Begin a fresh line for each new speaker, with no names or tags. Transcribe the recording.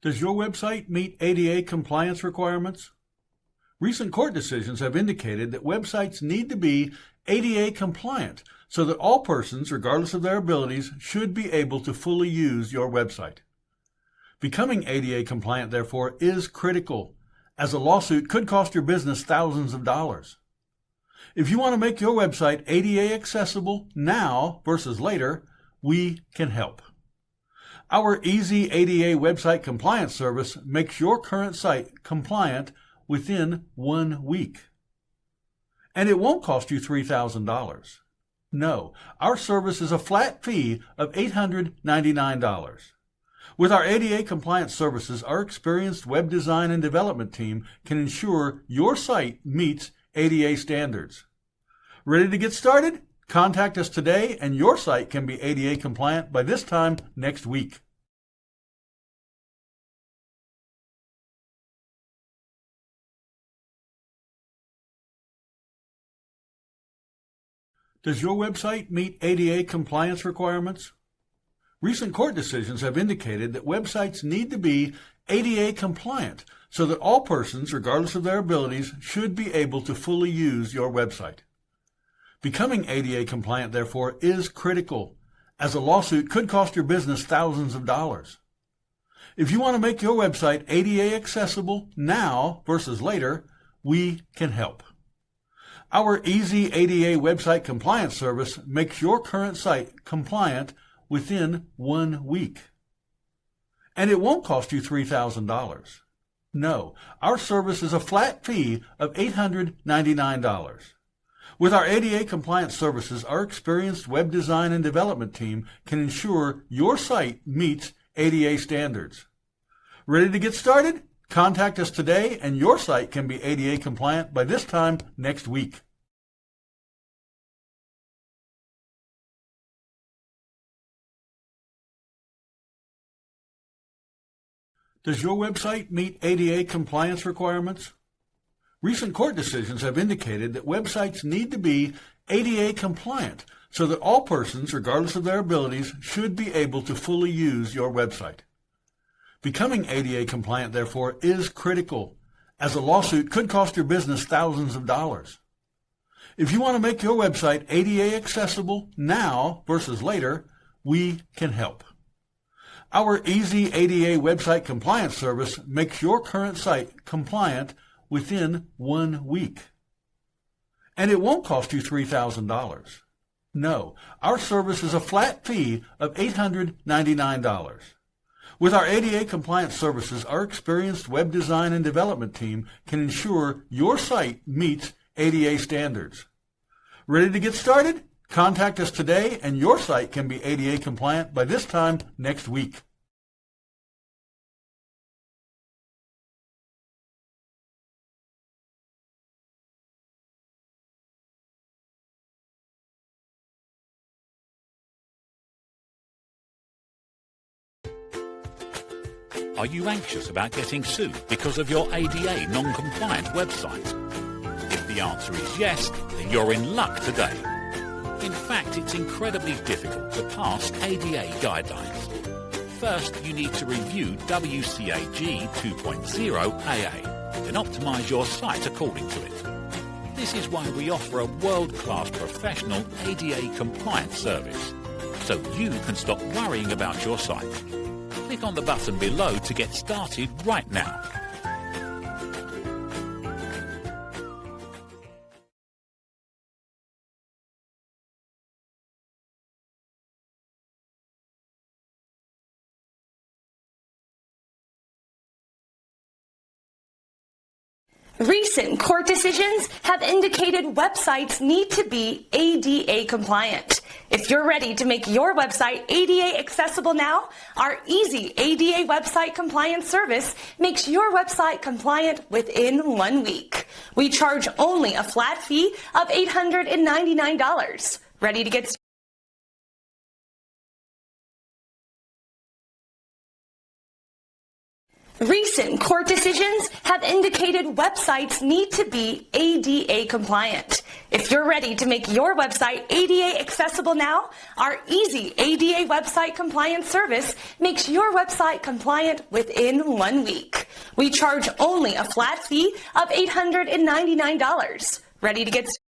Does your website meet ADA compliance requirements? Recent court decisions have indicated that websites need to be ADA compliant so that all persons, regardless of their abilities, should be able to fully use your website. Becoming ADA compliant, therefore, is critical, as a lawsuit could cost your business thousands of dollars. If you want to make your website ADA accessible now versus later, we can help. Our easy ADA website compliance service makes your current site compliant within 1 week. And it won't cost you $3,000. No, our service is a flat fee of $899. With our ADA compliance services, our experienced web design and development team can ensure your site meets ADA standards. Ready to get started? Contact us today and your site can be ADA compliant by this time next week. Does your website meet ADA compliance requirements? Recent court decisions have indicated that websites need to be ADA compliant so that all persons, regardless of their abilities, should be able to fully use your website. Becoming ADA compliant, therefore, is critical, as a lawsuit could cost your business thousands of dollars. If you want to make your website ADA accessible now versus later, we can help. Our easy ADA website compliance service makes your current site compliant within 1 week. And it won't cost you $3,000. No, our service is a flat fee of $899. With our ADA compliance services, our experienced web design and development team can ensure your site meets ADA standards. Ready to get started? Contact us today and your site can be ADA compliant by this time next week. Does your website meet ADA compliance requirements? Recent court decisions have indicated that websites need to be ADA compliant so that all persons, regardless of their abilities, should be able to fully use your website. Becoming ADA compliant, therefore, is critical, as a lawsuit could cost your business thousands of dollars. If you want to make your website ADA accessible now versus later, we can help. Our easy ADA website compliance service makes your current site compliant within 1 week. And it won't cost you $3,000. No, our service is a flat fee of $899. With our ADA compliance services, our experienced web design and development team can ensure your site meets ADA standards. Ready to get started? Contact us today and your site can be ADA compliant by this time next week.
Are you anxious about getting sued because of your ADA non-compliant website? If the answer is yes, then you're in luck today. In fact, it's incredibly difficult to pass ADA guidelines. First, you need to review WCAG 2.0 AA, then optimize your site according to it. This is why we offer a world-class professional ADA compliance service, so you can stop worrying about your site. Click on the button below to get started right now.
Recent court decisions have indicated websites need to be ADA compliant. If you're ready to make your website ADA accessible now, our easy ADA website compliance service makes your website compliant within 1 week. We charge only a flat fee of $899. Ready to get started? Recent court decisions have indicated websites need to be ADA compliant. If you're ready to make your website ADA accessible now, our easy ADA website compliance service makes your website compliant within 1 week. We charge only a flat fee of $899. Ready to get started?